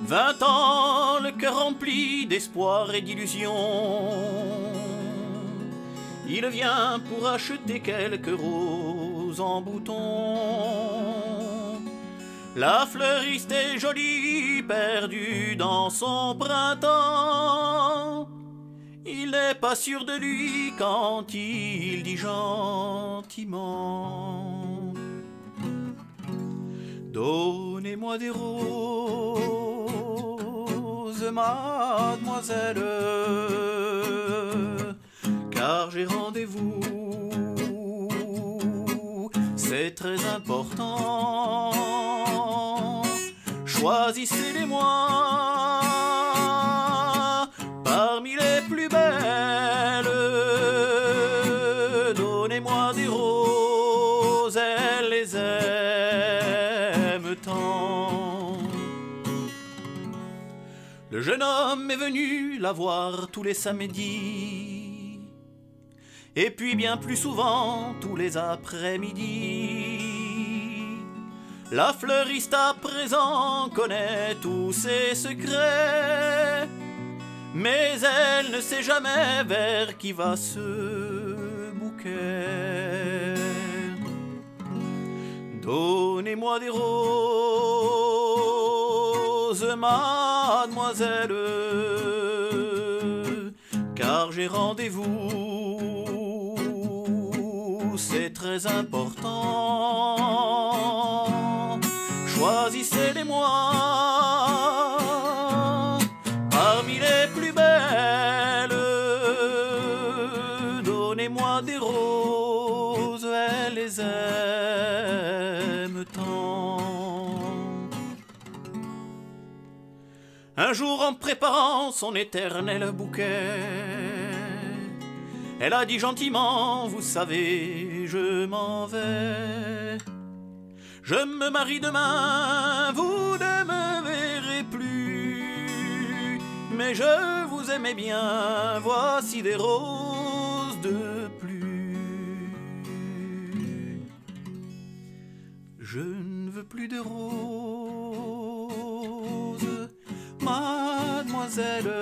20 ans, le cœur rempli d'espoir et d'illusions. Il vient pour acheter quelques roses en bouton. La fleuriste est jolie, perdue dans son printemps. Il n'est pas sûr de lui quand il dit gentiment: donnez-moi des roses, mademoiselle, car j'ai rendez-vous, c'est très important. Choisissez-les-moi parmi les plus belles. Donnez-moi des roses, elle les aime tant. Le jeune homme est venu la voir tous les samedis, et puis bien plus souvent tous les après-midi. La fleuriste à présent connaît tous ses secrets, mais elle ne sait jamais vers qui va ce bouquet. Donnez-moi des roses, mademoiselle, car j'ai rendez-vous, c'est très important. Choisissez-les-moi parmi les plus belles. Donnez-moi des roses, elle les aime tant. Un jour, en préparant son éternel bouquet, elle a dit gentiment: vous savez, je m'en vais. Je me marie demain, vous ne me verrez plus, mais je vous aimais bien, voici des roses de plus. Je ne veux plus de roses, mademoiselle,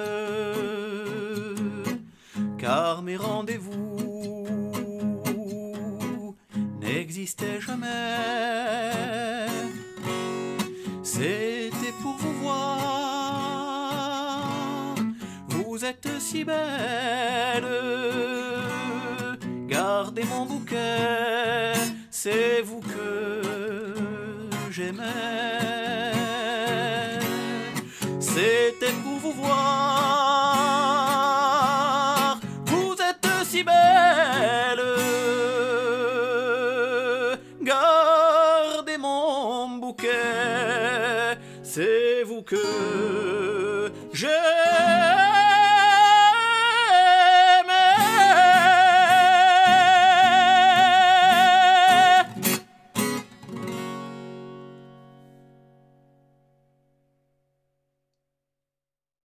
car mes rendez-vous n'existaient jamais. C'était pour vous voir, vous êtes si belle. Gardez mon bouquet, c'est vous que j'aimais. C'était pour vous voir, vous êtes si belle. Gardez mon bouquet, c'est vous que